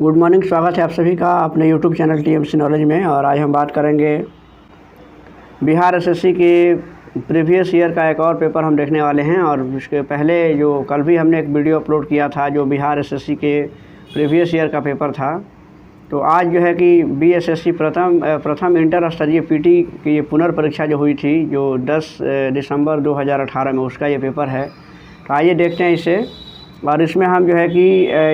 Good morning, स्वागत है आप सभी का अपने यूट्यूब चैनल टीएमसी नॉलेज में। और आज हम बात करेंगे बिहार एसएससी के प्रीवियस ईयर का एक और पेपर हम देखने वाले हैं। और उसके पहले जो कल भी हमने एक वीडियो अपलोड किया था जो बिहार एसएससी के प्रीवियस ईयर का पेपर था। तो आज जो है कि बीएसएससी प्रथम इंटर स्तरीय पीटी की ये पुनर्परीक्षा जो हुई थी जो 10 दिसंबर 2018 में, उसका ये पेपर है। तो आइए देखते हैं इसे। और इसमें हम जो है कि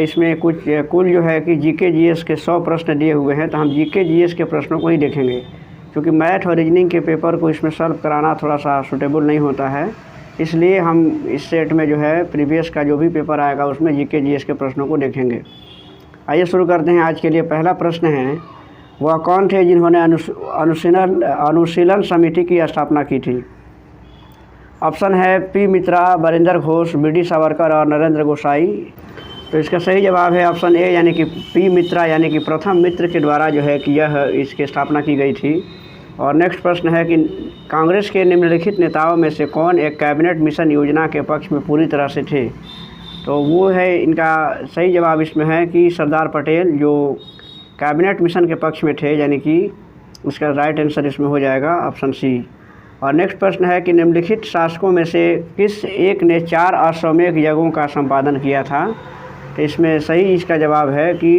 इसमें कुल जो है कि जीके जीएस के 100 प्रश्न दिए हुए हैं। तो हम जीके जीएस के प्रश्नों को ही देखेंगे, क्योंकि मैथ और रीजनिंग के पेपर को इसमें सॉल्व कराना थोड़ा सा सूटेबल नहीं होता है। इसलिए हम इस सेट में जो है प्रीवियस का जो भी पेपर आएगा उसमें जीके जीएस के प्रश्नों को देखेंगे। आइए शुरू करते हैं। आज के लिए पहला प्रश्न है, वह कौन थे जिन्होंने अनुशीलन समिति की स्थापना की थी? ऑप्शन है पी मित्रा, बरिंदर घोष, बीडी सावरकर और नरेंद्र गोसाई। तो इसका सही जवाब है ऑप्शन ए, यानी कि पी मित्रा, यानी कि प्रथम मित्र के द्वारा जो है कि यह इसकी स्थापना की गई थी। और नेक्स्ट प्रश्न है कि कांग्रेस के निम्नलिखित नेताओं में से कौन एक कैबिनेट मिशन योजना के पक्ष में पूरी तरह से थे? तो वो है, इनका सही जवाब इसमें है कि सरदार पटेल जो कैबिनेट मिशन के पक्ष में थे, यानी कि उसका राइट आंसर इसमें हो जाएगा ऑप्शन सी। और नेक्स्ट प्रश्न है कि निम्नलिखित शासकों में से किस एक ने 4 अश्वमेध यज्ञों का संपादन किया था? तो इसमें सही इसका जवाब है कि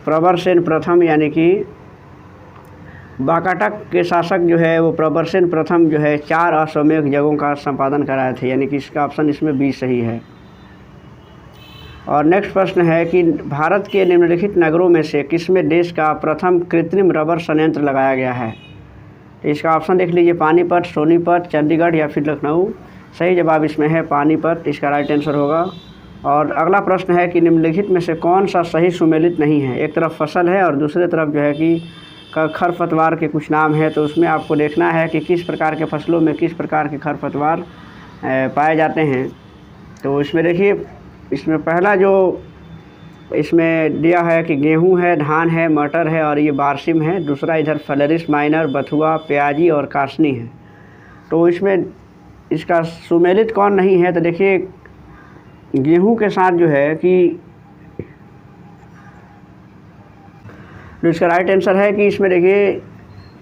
प्रवरसेन प्रथम, यानी कि वाकाटक के शासक जो है वो प्रवरसेन प्रथम जो है 4 अश्वमेध यज्ञों का संपादन कराए थे, यानी कि इसका ऑप्शन इसमें बी सही है। और नेक्स्ट प्रश्न है कि भारत के निम्नलिखित नगरों में से किसमें देश का प्रथम कृत्रिम रबर संयंत्र लगाया गया है? तो इसका ऑप्शन देख लीजिए, पानीपत, सोनीपत, चंडीगढ़ या फिर लखनऊ। सही जवाब इसमें है पानीपत, इसका राइट आंसर होगा। और अगला प्रश्न है कि निम्नलिखित में से कौन सा सही सुमेलित नहीं है? एक तरफ फसल है और दूसरे तरफ जो है कि खरपतवार के कुछ नाम है। तो उसमें आपको देखना है कि किस प्रकार के फसलों में किस प्रकार के खरपतवार पाए जाते हैं। तो इसमें देखिए, इसमें पहला जो इसमें दिया है कि गेहूं है, धान है, मटर है और ये बारसिम है। दूसरा इधर फ्लरिस माइनर, बथुआ, प्याजी और कासनी है। तो इसमें इसका सुमेलित कौन नहीं है? तो देखिए, गेहूं के साथ जो है कि तो इसका राइट आंसर है कि इसमें देखिए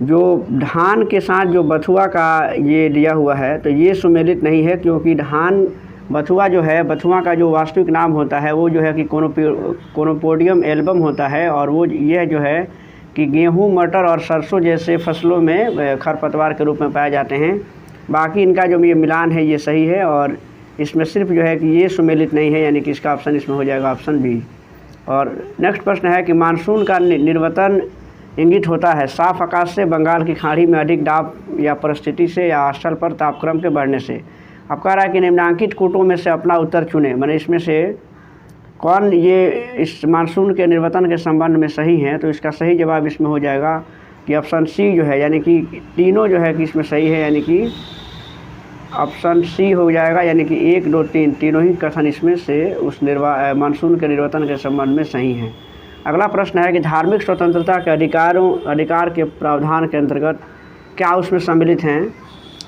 जो धान के साथ जो बथुआ का ये दिया हुआ है तो ये सुमेलित नहीं है, क्योंकि धान बथुआ जो है, बथुआ का जो वास्तविक नाम होता है वो जो है कि कोनोपोडियम एल्बम होता है। और वो यह जो है कि गेहूं, मटर और सरसों जैसे फसलों में खरपतवार के रूप में पाए जाते हैं। बाकी इनका जो ये मिलान है ये सही है। और इसमें सिर्फ जो है कि ये सुमेलित नहीं है, यानी कि इसका ऑप्शन इसमें हो जाएगा ऑप्शन बी। और नेक्स्ट प्रश्न है कि मानसून का निर्वतन इंगित होता है साफ आकाश से, बंगाल की खाड़ी में अधिक दाब या परिस्थिति से, या स्थल पर तापक्रम के बढ़ने से। अब कह रहा है कि निम्नांकित कूटों में से अपना उत्तर चुने, मैंने इसमें से कौन ये इस मानसून के निर्वतन के संबंध में सही है? तो इसका सही जवाब इसमें हो जाएगा कि ऑप्शन सी जो है, यानी कि तीनों जो है कि इसमें सही है, यानी कि ऑप्शन सी हो जाएगा। यानी कि 1, 2, 3 तीनों ही कथन इसमें से उस मानसून के निर्वतन के संबंध में सही हैं। अगला प्रश्न है कि धार्मिक स्वतंत्रता के अधिकार के प्रावधान के अंतर्गत क्या उसमें सम्मिलित हैं?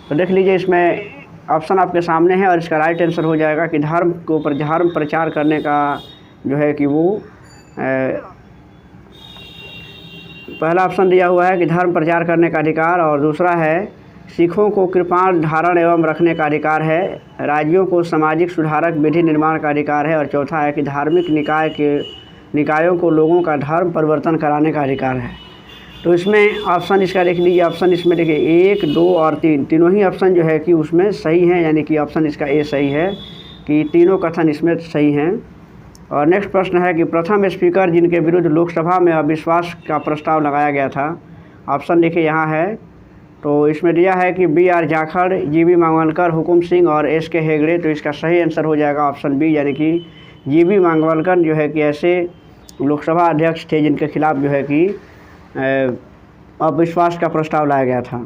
तो देख लीजिए, इसमें ऑप्शन आपके सामने है और इसका राइट आंसर हो जाएगा कि धर्म के ऊपर धर्म प्रचार करने का जो है कि वो पहला ऑप्शन दिया हुआ है कि धर्म प्रचार करने का अधिकार। और दूसरा है सिखों को कृपाण धारण एवं रखने का अधिकार है। राज्यों को सामाजिक सुधारक विधि निर्माण का अधिकार है। और चौथा है कि धार्मिक निकायों को लोगों का धर्म परिवर्तन कराने का अधिकार है। तो इसमें ऑप्शन इसका देख लीजिए, ऑप्शन इसमें देखिए 1, 2 और 3 तीनों ही ऑप्शन जो है कि उसमें सही है, यानी कि ऑप्शन इसका ए सही है कि तीनों कथन इसमें सही हैं। और नेक्स्ट प्रश्न है कि प्रथम स्पीकर जिनके विरुद्ध लोकसभा में अविश्वास का प्रस्ताव लगाया गया था। ऑप्शन देखिए यहाँ है। तो इसमें दिया है कि BR जाखड़, GV मांगवलकर, हुकुम सिंह और SK हेगड़े। तो इसका सही आंसर हो जाएगा ऑप्शन बी, यानी कि GV मांगवलकर जो है कि ऐसे लोकसभा अध्यक्ष थे जिनके खिलाफ जो है कि अविश्वास का प्रस्ताव लाया गया था।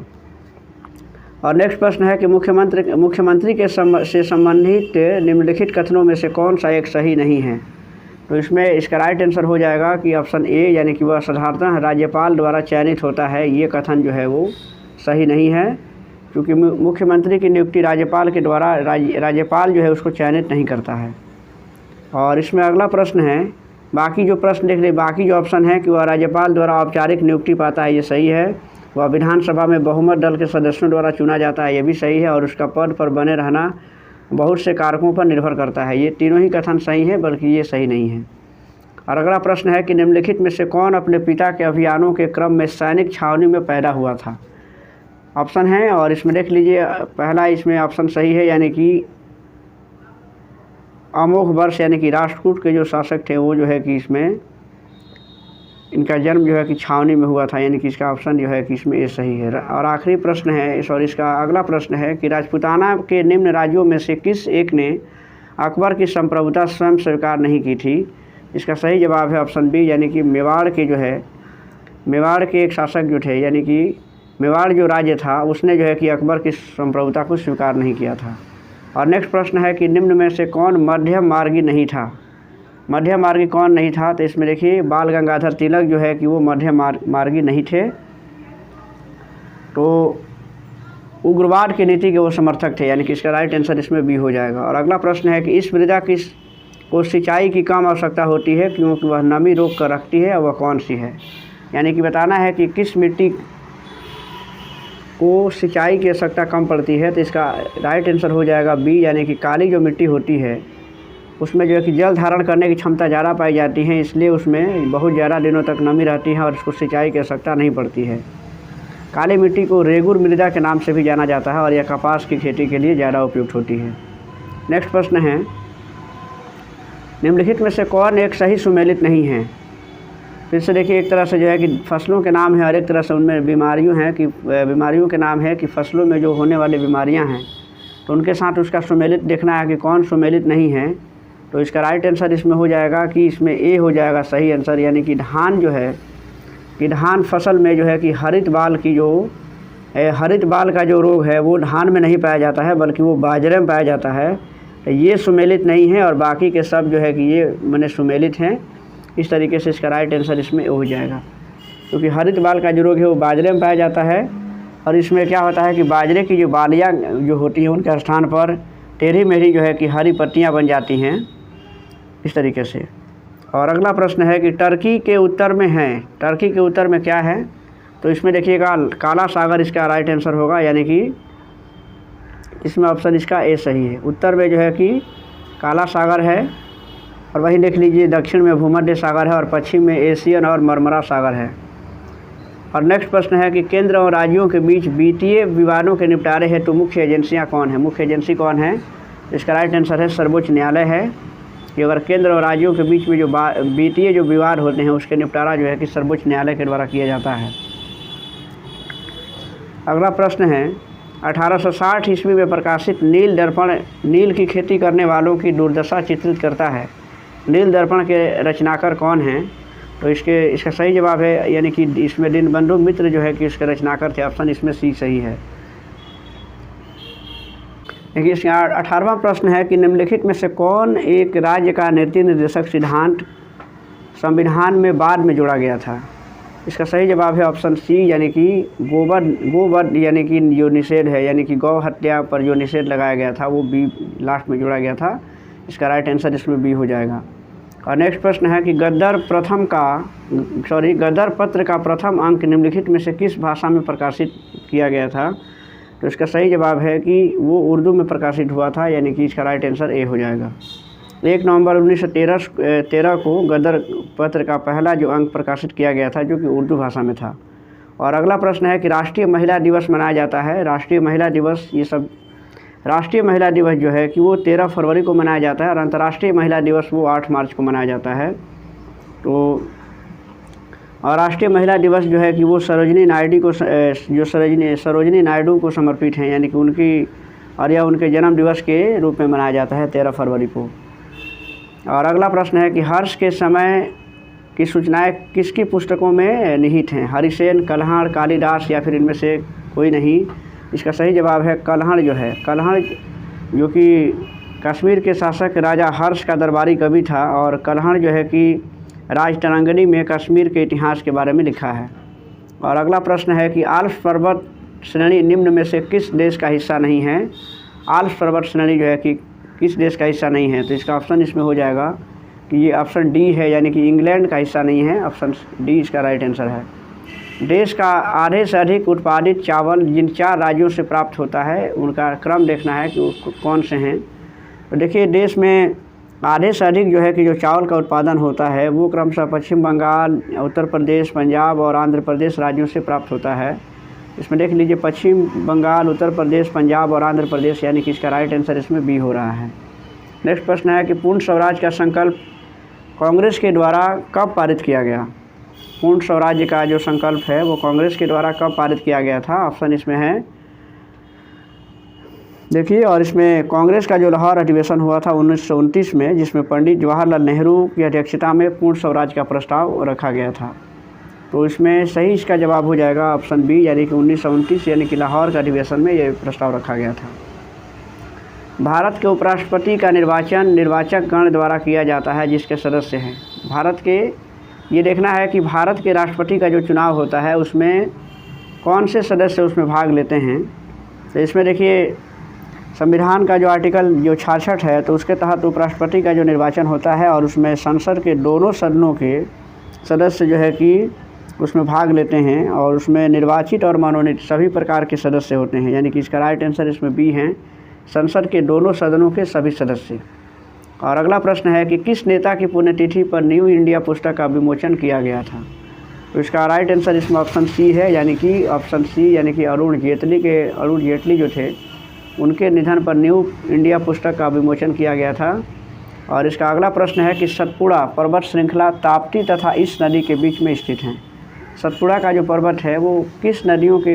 और नेक्स्ट प्रश्न है कि मुख्यमंत्री के से संबंधित निम्नलिखित कथनों में से कौन सा एक सही नहीं है? तो इसमें इसका राइट आंसर हो जाएगा कि ऑप्शन ए, यानी कि वह साधारणतः राज्यपाल द्वारा चयनित होता है। ये कथन जो है वो सही नहीं है, क्योंकि मुख्यमंत्री की नियुक्ति राज्यपाल के द्वारा राज्यपाल जो है उसको चयनित नहीं करता है। और इसमें अगला प्रश्न है बाकी जो प्रश्न देख रहे, बाकी जो ऑप्शन है कि वह राज्यपाल द्वारा औपचारिक नियुक्ति पाता है, ये सही है। वह विधानसभा में बहुमत दल के सदस्यों द्वारा चुना जाता है, ये भी सही है। और उसका पद पर बने रहना बहुत से कारकों पर निर्भर करता है, ये तीनों ही कथन सही है, बल्कि ये सही नहीं है। और अगला प्रश्न है कि निम्नलिखित में से कौन अपने पिता के अभियानों के क्रम में सैनिक छावनी में पैदा हुआ था। ऑप्शन है और इसमें देख लीजिए, पहला इसमें ऑप्शन सही है, यानी कि अमोघ वर्ष यानी कि राष्ट्रकूट के जो शासक थे वो जो है कि इसमें इनका जन्म जो है कि छावनी में हुआ था, यानी कि इसका ऑप्शन जो है कि इसमें ये सही है। और आखिरी प्रश्न है इसका अगला प्रश्न है कि राजपूताना के निम्न राज्यों में से किस एक ने अकबर की संप्रभुता स्वयं स्वीकार नहीं की थी। इसका सही जवाब है ऑप्शन बी, यानी कि मेवाड़ के जो है, मेवाड़ के एक शासक जो थे, यानी कि मेवाड़ जो राज्य था उसने जो है कि अकबर की संप्रभुता को स्वीकार नहीं किया था। और नेक्स्ट प्रश्न है कि निम्न में से कौन मध्यम मार्गी नहीं था। मध्यम मार्गी कौन नहीं था, तो इसमें देखिए बाल गंगाधर तिलक जो है कि वो मध्यम मार्गी नहीं थे, तो उग्रवाद की नीति के वो समर्थक थे, यानी कि इसका राइट आंसर इसमें बी हो जाएगा। और अगला प्रश्न है कि इस मृदा को सिंचाई की कम आवश्यकता होती है क्योंकि वह नमी रोक कर रखती है, और वह कौन सी है। यानी कि बताना है कि किस मिट्टी को सिंचाई की आवश्यकता कम पड़ती है, तो इसका राइट आंसर हो जाएगा बी, यानी कि काली जो मिट्टी होती है उसमें जो है कि जल धारण करने की क्षमता ज़्यादा पाई जाती है, इसलिए उसमें बहुत ज़्यादा दिनों तक नमी रहती है और इसको सिंचाई की आवश्यकता नहीं पड़ती है। काली मिट्टी को रेगुर मृदा के नाम से भी जाना जाता है और यह कपास की खेती के लिए ज़्यादा उपयुक्त होती है। नेक्स्ट प्रश्न है, निम्नलिखित में से कौन एक सही सुमेलित नहीं है। फिर से देखिए, एक तरह से जो है कि फसलों के नाम है और एक तरह से उनमें बीमारियों के नाम है कि फसलों में जो होने वाली बीमारियां हैं तो उनके साथ उसका सुमेलित देखना है कि कौन सुमेलित नहीं है। तो इसका राइट आंसर इसमें हो जाएगा कि इसमें ए हो जाएगा सही आंसर, यानी कि धान जो है कि धान फसल में जो है कि हरित बाल का जो रोग है वो धान में नहीं पाया जाता है बल्कि वो बाजरे में पाया जाता है, तो ये सुमेलित नहीं है और बाकी के सब जो है कि ये मैंने सुमेलित हैं। इस तरीके से इसका राइट आंसर इसमें हो जाएगा, क्योंकि हरित बाल का जो रोग है वो बाजरे में पाया जाता है और इसमें क्या होता है कि बाजरे की जो बालियाँ जो होती हैं उनके स्थान पर टेढ़ी मेढ़ी जो है कि हरी पत्तियाँ बन जाती हैं इस तरीके से। और अगला प्रश्न है कि टर्की के उत्तर में है, टर्की के उत्तर में क्या है, तो इसमें देखिएगा काला सागर इसका राइट आंसर होगा, यानी कि इसमें ऑप्शन इसका ए सही है। उत्तर में जो है कि काला सागर है और वहीं देख लीजिए दक्षिण में भूमध्य सागर है और पश्चिम में एशियन और मरमरा सागर है। और नेक्स्ट प्रश्न है कि केंद्र और राज्यों के बीच वित्तीय विवादों के निपटारे हेतु मुख्य एजेंसियां कौन है। मुख्य एजेंसी कौन है, इसका राइट आंसर है सर्वोच्च न्यायालय है। कि अगर केंद्र और राज्यों के बीच में जो वित्तीय जो विवाद होते हैं उसके निपटारा जो है कि सर्वोच्च न्यायालय के द्वारा किया जाता है। अगला प्रश्न है 1860 ईस्वी में प्रकाशित नील दर्पण नील की खेती करने वालों की दुर्दशा चित्रित करता है। नील दर्पण के रचनाकार कौन हैं, तो इसका सही जवाब है, यानी कि इसमें दीनबंधु मित्र जो है कि इसके रचनाकार थे। ऑप्शन इसमें सी सही है। देखिए, इसका 18वां प्रश्न है कि निम्नलिखित में से कौन एक राज्य का नीति निर्देशक सिद्धांत संविधान में बाद में जोड़ा गया था। इसका सही जवाब है ऑप्शन सी, यानी कि गोवध यानी कि जो निषेध है, यानी कि गौ हत्या पर जो निषेध लगाया गया था वो बी लास्ट में जोड़ा गया था। इसका राइट आंसर इसमें बी हो जाएगा। और नेक्स्ट प्रश्न है कि गदर पत्र का प्रथम अंक निम्नलिखित में से किस भाषा में प्रकाशित किया गया था। तो इसका सही जवाब है कि वो उर्दू में प्रकाशित हुआ था, यानी कि इसका राइट आंसर ए हो जाएगा। 1 नवंबर 1913 को गदर पत्र का पहला जो अंक प्रकाशित किया गया था जो कि उर्दू भाषा में था। और अगला प्रश्न है कि राष्ट्रीय महिला दिवस मनाया जाता है। राष्ट्रीय महिला दिवस राष्ट्रीय महिला दिवस जो है कि वो 13 फरवरी को मनाया जाता है और अंतर्राष्ट्रीय महिला दिवस वो 8 मार्च को मनाया जाता है। तो और राष्ट्रीय महिला दिवस जो है कि वो सरोजिनी नायडू को समर्पित है, यानी कि उनकी और यह उनके जन्म दिवस के रूप में मनाया जाता है 13 फरवरी को। और अगला प्रश्न है कि हर्ष के समय की सूचनाएं किसकी पुस्तकों में निहित हैं। हरिसेन, कल्हड़, कालिदास या फिर इनमें से कोई नहीं। इसका सही जवाब है कल्हड़ जो है। कल्हड़ जो कि कश्मीर के शासक राजा हर्ष का दरबारी कवि था और कल्हड़ जो है कि राजतरंगिणी में कश्मीर के इतिहास के बारे में लिखा है। और अगला प्रश्न है कि आल्प्स पर्वत श्रेणी निम्न में से किस देश का हिस्सा नहीं है। आल्प्स पर्वत श्रेणी जो है कि किस देश का हिस्सा नहीं है, तो इसका ऑप्शन इसमें हो जाएगा कि ये ऑप्शन डी है, यानी कि इंग्लैंड का हिस्सा नहीं है, ऑप्शन डी इसका राइट आंसर है। देश का आधे से अधिक उत्पादित चावल जिन 4 राज्यों से प्राप्त होता है उनका क्रम देखना है कि वो कौन से हैं। तो देखिए देश में आधे से अधिक जो है कि जो चावल का उत्पादन होता है वो क्रमशः पश्चिम बंगाल, उत्तर प्रदेश, पंजाब और आंध्र प्रदेश राज्यों से प्राप्त होता है। इसमें देख लीजिए पश्चिम बंगाल, उत्तर प्रदेश, पंजाब और आंध्र प्रदेश, यानी कि इसका राइट आंसर इसमें बी हो रहा है। नेक्स्ट प्रश्न है कि पूर्ण स्वराज का संकल्प कांग्रेस के द्वारा कब पारित किया गया। पूर्ण स्वराज्य का जो संकल्प है वो कांग्रेस के द्वारा कब पारित किया गया था, ऑप्शन इसमें है देखिए। और इसमें कांग्रेस का जो लाहौर अधिवेशन हुआ था 1929 में, जिसमें पंडित जवाहरलाल नेहरू की अध्यक्षता में पूर्ण स्वराज का प्रस्ताव रखा गया था। तो इसमें सही इसका जवाब हो जाएगा ऑप्शन बी, यानी कि 1929 यानी कि लाहौर के अधिवेशन में ये प्रस्ताव रखा गया था। भारत के उपराष्ट्रपति का निर्वाचन निर्वाचक गण द्वारा किया जाता है जिसके सदस्य हैं। भारत के ये देखना है कि भारत के राष्ट्रपति का जो चुनाव होता है उसमें कौन से सदस्य उसमें भाग लेते हैं। तो इसमें देखिए संविधान का जो आर्टिकल जो 66 है तो उसके तहत उपराष्ट्रपति का जो निर्वाचन होता है और उसमें संसद के दोनों सदनों के सदस्य जो है कि उसमें भाग लेते हैं और उसमें निर्वाचित और मनोनीत सभी प्रकार के सदस्य होते हैं, यानी कि इसका राइट आंसर इसमें बी है, संसद के दोनों सदनों के सभी सदस्य। और अगला प्रश्न है कि किस नेता की पुण्यतिथि पर न्यू इंडिया पुस्तक का विमोचन किया गया था। तो इसका राइट आंसर इसमें ऑप्शन सी है, यानी कि ऑप्शन सी, यानी कि अरुण जेटली जो थे उनके निधन पर न्यू इंडिया पुस्तक का विमोचन किया गया था। और इसका अगला प्रश्न है कि सतपुड़ा पर्वत श्रृंखला ताप्ती तथा इस नदी के बीच में स्थित है। सतपुड़ा का जो पर्वत है वो किस नदियों के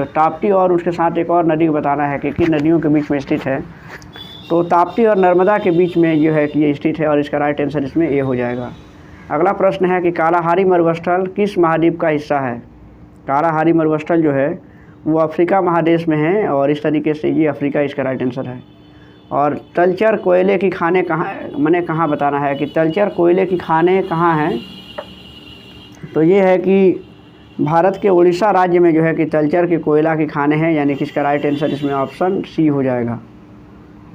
ताप्ती और उसके साथ एक और नदी को बताना है कि किन नदियों के बीच में स्थित है। तो ताप्ती और नर्मदा के बीच में जो है कि ये स्थित है और इसका राइट आंसर इसमें ए हो जाएगा। अगला प्रश्न है कि कालाहारी मरुस्थल किस महाद्वीप का हिस्सा है। कालाहारी मरुस्थल जो है वो अफ्रीका महादेश में है और इस तरीके से ये अफ्रीका इसका राइट आंसर है। और तलचर कोयले की खाने कहाँ बताना है कि तलचर कोयले की खाने कहाँ हैं। तो ये है कि भारत के उड़ीसा राज्य में जो है कि तलचर के कोयला की खाने हैं, यानी कि इसका राइट आंसर इसमें ऑप्शन सी हो जाएगा।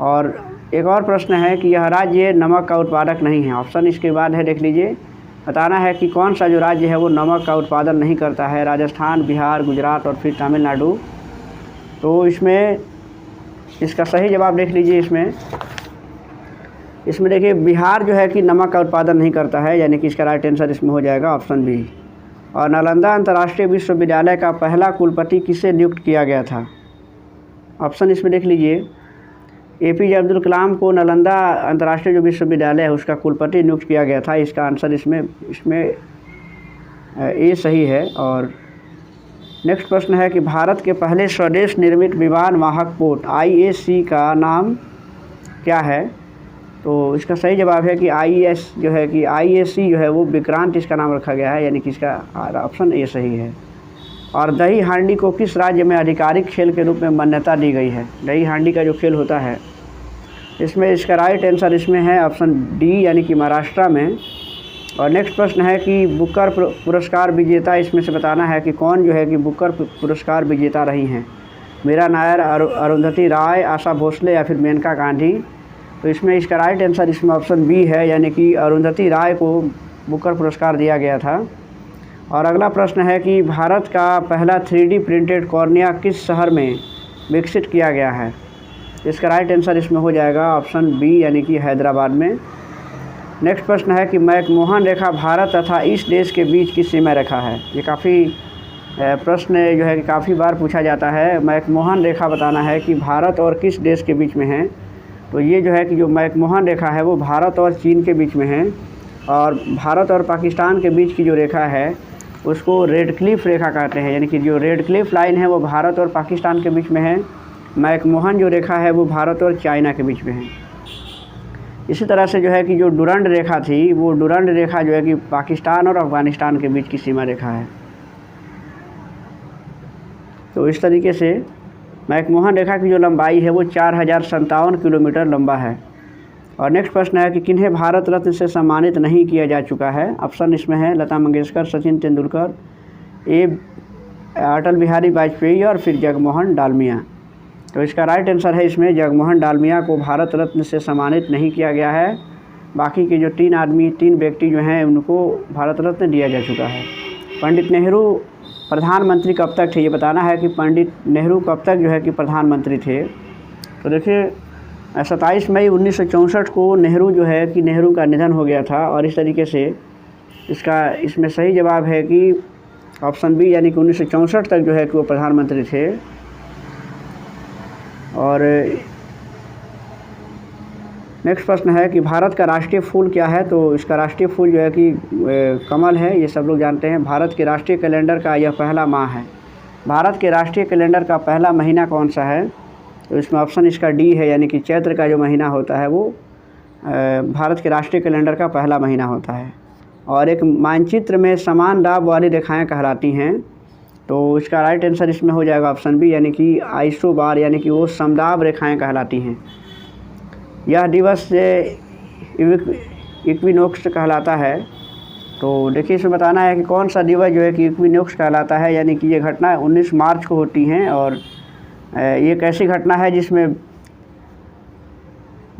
और एक और प्रश्न है कि यह राज्य नमक का उत्पादक नहीं है। ऑप्शन इसके बाद है, देख लीजिए, बताना है कि कौन सा जो राज्य है वो नमक का उत्पादन नहीं करता है। राजस्थान, बिहार, गुजरात और फिर तमिलनाडु। तो इसमें इसका सही जवाब देख लीजिए। इसमें देखिए बिहार जो है कि नमक का उत्पादन नहीं करता है, यानी कि इसका राइट आंसर इसमें हो जाएगा ऑप्शन बी। और नालंदा अंतर्राष्ट्रीय विश्वविद्यालय का पहला कुलपति किसे नियुक्त किया गया था। ऑप्शन इसमें देख लीजिए, APJ अब्दुल कलाम को नालंदा अंतर्राष्ट्रीय जो विश्वविद्यालय है उसका कुलपति नियुक्त किया गया था। इसका आंसर इसमें ए सही है। और नेक्स्ट प्रश्न है कि भारत के पहले स्वदेश निर्मित विमान वाहक पोत IAC का नाम क्या है। तो इसका सही जवाब है कि IAC जो है वो विक्रांत इसका नाम रखा गया है, यानी कि इसका ऑप्शन ए सही है। और दही हांडी को किस राज्य में आधिकारिक खेल के रूप में मान्यता दी गई है। दही हांडी का जो खेल होता है इसमें इसका राइट आंसर इसमें है ऑप्शन डी, यानी कि महाराष्ट्र में। और नेक्स्ट प्रश्न है कि बुकर पुरस्कार विजेता, इसमें से बताना है कि कौन जो है कि बुकर पुरस्कार विजेता रही हैं। मीरा नायर, अरुंधति राय, आशा भोसले या फिर मेनका गांधी। तो इसमें इसका राइट आंसर इसमें ऑप्शन बी है, यानी कि अरुंधति राय को बुकर पुरस्कार दिया गया था। और अगला प्रश्न है कि भारत का पहला 3D प्रिंटेड कॉर्निया किस शहर में विकसित किया गया है। इसका राइट आंसर इसमें हो जाएगा ऑप्शन बी, यानी कि हैदराबाद में। नेक्स्ट प्रश्न है कि मैकमोहन रेखा भारत तथा इस देश के बीच की सीमा रेखा है। ये काफ़ी प्रश्न जो है कि काफ़ी बार पूछा जाता है। मैकमोहन रेखा बताना है कि भारत और किस देश के बीच में है। तो ये जो है कि जो मैकमोहन रेखा है वो भारत और चीन के बीच में है। और भारत और पाकिस्तान के बीच की जो रेखा है उसको रेड क्लिफ रेखा कहते हैं, यानी कि जो रेड क्लिफ लाइन है वो भारत और पाकिस्तान के बीच में है। मैकमोहन जो रेखा है वो भारत और चाइना के बीच में है। इसी तरह से जो है कि जो डुरंड रेखा थी वो डुरंड रेखा जो है कि पाकिस्तान और अफ़गानिस्तान के बीच की सीमा रेखा है। तो इस तरीके से मैकमोहन रेखा की जो लंबाई है वो 4057 किलोमीटर लंबा है। और नेक्स्ट प्रश्न है कि किन्हें भारत रत्न से सम्मानित नहीं किया जा चुका है। ऑप्शन इसमें है लता मंगेशकर, सचिन तेंदुलकर, अटल बिहारी वाजपेयी और फिर जगमोहन डालमिया। तो इसका राइट आंसर है इसमें जगमोहन डालमिया को भारत रत्न से सम्मानित नहीं किया गया है। बाकी के जो 3 व्यक्ति जो हैं उनको भारत रत्न दिया जा चुका है। पंडित नेहरू प्रधानमंत्री कब तक थे, ये बताना है कि पंडित नेहरू कब तक जो है कि प्रधानमंत्री थे। तो देखिए 27 मई 1964 को नेहरू जो है कि नेहरू का निधन हो गया था, और इस तरीके से इसमें सही जवाब है कि ऑप्शन बी, यानी कि 1964 तक जो है कि वो प्रधानमंत्री थे। और नेक्स्ट प्रश्न है कि भारत का राष्ट्रीय फूल क्या है। तो इसका राष्ट्रीय फूल जो है कि कमल है, ये सब लोग जानते हैं। भारत के राष्ट्रीय कैलेंडर का यह पहला माह है। भारत के राष्ट्रीय कैलेंडर का पहला महीना कौन सा है। तो इसमें ऑप्शन इसका डी है, यानी कि चैत्र का जो महीना होता है वो भारत के राष्ट्रीय कैलेंडर का पहला महीना होता है। और एक मानचित्र में समान दाब वाली रेखाएं कहलाती हैं। तो इसका राइट आंसर इसमें हो जाएगा ऑप्शन बी, यानी कि आइसोबार, यानी कि वो समदाब रेखाएं कहलाती हैं। यह दिवस इक्विनोक्स कहलाता है। तो देखिए इसमें बताना है कि कौन सा दिवस जो है कि इक्विनोक्स कहलाता है, यानी कि ये घटना 19 मार्च को होती हैं। और ये एक ऐसी घटना है जिसमें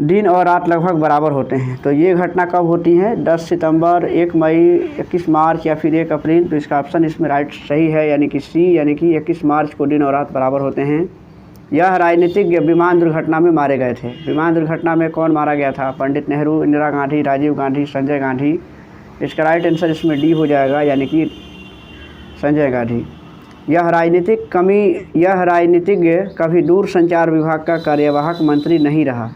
दिन और रात लगभग बराबर होते हैं। तो ये घटना कब होती है, 10 सितंबर, 1 मई, 21 मार्च या फिर 1 अप्रैल। तो इसका ऑप्शन इसमें राइट सही है, यानी कि सी, यानी कि 21 मार्च को दिन और रात बराबर होते हैं। यह राजनीतिज्ञ विमान दुर्घटना में मारे गए थे। विमान दुर्घटना में कौन मारा गया था, पंडित नेहरू, इंदिरा गांधी, राजीव गांधी, संजय गांधी। इसका राइट आंसर इसमें डी हो जाएगा, यानी कि संजय गांधी। यह राजनीतिज्ञ कभी दूरसंचार विभाग का कार्यवाहक मंत्री नहीं रहा।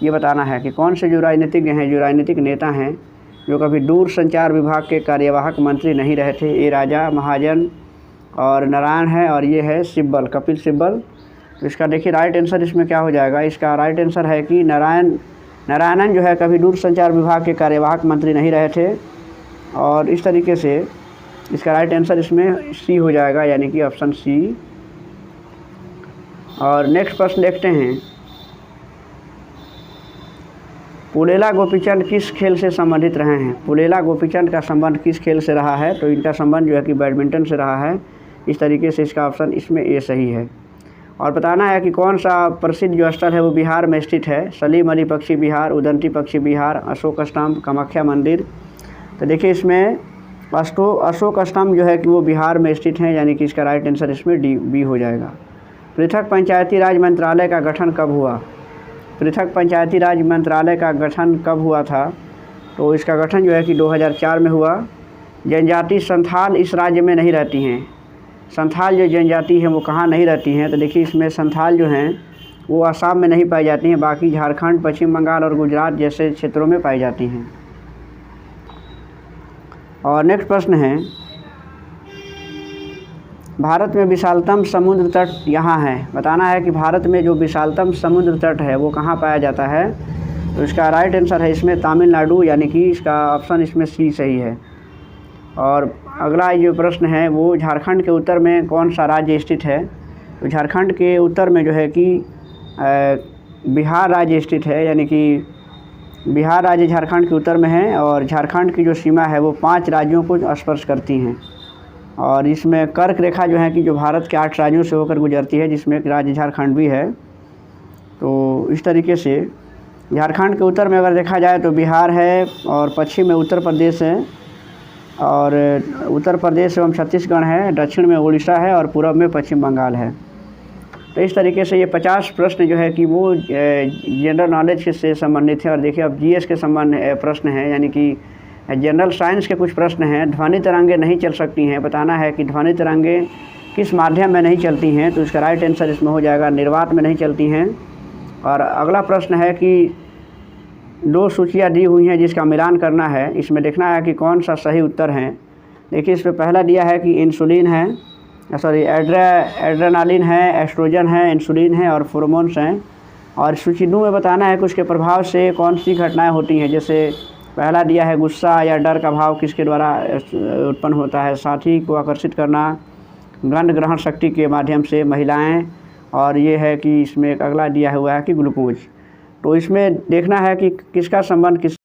ये बताना है कि कौन से जो राजनीतिज्ञ हैं, जो राजनीतिक नेता हैं, जो कभी दूरसंचार विभाग के कार्यवाहक मंत्री नहीं रहे थे। ए राजा, महाजन और नारायण है, और ये है सिब्बल, कपिल सिब्बल। तो इसका देखिए राइट आंसर इसमें क्या हो जाएगा। इसका राइट आंसर है कि नारायणन जो है कभी दूरसंचार विभाग के कार्यवाहक मंत्री नहीं रहे थे। और इस तरीके से इसका राइट आंसर इसमें सी हो जाएगा, यानी कि ऑप्शन सी। और नेक्स्ट प्रश्न देखते हैं, पुलेला गोपीचंद किस खेल से संबंधित रहे हैं। पुलेला गोपीचंद का संबंध किस खेल से रहा है। तो इनका संबंध जो है कि बैडमिंटन से रहा है। इस तरीके से इसका ऑप्शन इसमें ए सही है। और बताना है कि कौन सा प्रसिद्ध जो स्थल है वो बिहार में स्थित है। सलीम अली पक्षी विहार, उदंती पक्षी विहार, अशोक स्तंभ, कामाख्या मंदिर। तो देखिए इसमें अशोक स्तंभ जो है कि वो बिहार में स्थित है, यानी कि इसका राइट आंसर इसमें डी, बी हो जाएगा। पृथक पंचायती राज मंत्रालय का गठन कब हुआ। पृथक पंचायती राज मंत्रालय का गठन कब हुआ था। तो इसका गठन जो है कि 2004 में हुआ। जनजाति संथाल इस राज्य में नहीं रहती हैं। संथाल जो जनजाति है वो कहाँ नहीं रहती हैं। तो देखिए इसमें संथाल जो हैं वो असम में नहीं पाई जाती हैं, बाकी झारखंड, पश्चिम बंगाल और गुजरात जैसे क्षेत्रों में पाई जाती हैं। और नेक्स्ट प्रश्न है, भारत में विशालतम समुद्र तट यहाँ है। बताना है कि भारत में जो विशालतम समुद्र तट है वो कहाँ पाया जाता है। तो इसका राइट आंसर है इसमें तमिलनाडु, यानी कि इसका ऑप्शन इसमें सी सही है। और अगला जो प्रश्न है वो झारखंड के उत्तर में कौन सा राज्य स्थित है। तो झारखंड के उत्तर में जो है कि बिहार राज्य स्थित है, यानी कि बिहार राज्य झारखंड के उत्तर में है। और झारखंड की जो सीमा है वो 5 राज्यों को स्पर्श करती हैं। और इसमें कर्क रेखा जो है कि जो भारत के 8 राज्यों से होकर गुजरती है, जिसमें एक राज्य झारखंड भी है। तो इस तरीके से झारखंड के उत्तर में अगर देखा जाए तो बिहार है, और पश्चिम में उत्तर प्रदेश है, और उत्तर प्रदेश एवं छत्तीसगढ़ है, दक्षिण में उड़ीसा है, और पूर्व में पश्चिम बंगाल है। तो इस तरीके से ये 50 प्रश्न जो है कि वो जनरल नॉलेज से संबंधित है। और देखिए अब जीएस के संबंध प्रश्न हैं, यानी कि जनरल साइंस के कुछ प्रश्न हैं। ध्वनि तरंगें नहीं चल सकती हैं। बताना है कि ध्वनि तरंगें किस माध्यम में नहीं चलती हैं। तो इसका राइट आंसर इसमें हो जाएगा निर्वात में नहीं चलती हैं। और अगला प्रश्न है कि 2 सूचियाँ दी हुई हैं जिसका मिलान करना है। इसमें देखना है कि कौन सा सही उत्तर है। देखिए इसमें पहला दिया है कि इंसुलिन है, एड्रेनालिन है, एस्ट्रोजन है, इंसुलिन है और फेरोमोन्स हैं। और सूची 2 में बताना है कि उसके प्रभाव से कौन सी घटनाएं होती हैं। जैसे पहला दिया है गुस्सा या डर का भाव किसके द्वारा उत्पन्न होता है। साथी को आकर्षित करना, गंध ग्रहण शक्ति के माध्यम से महिलाएं। और ये है कि इसमें एक अगला दिया हुआ है कि ग्लूकोज। तो इसमें देखना है कि किसका संबंध किस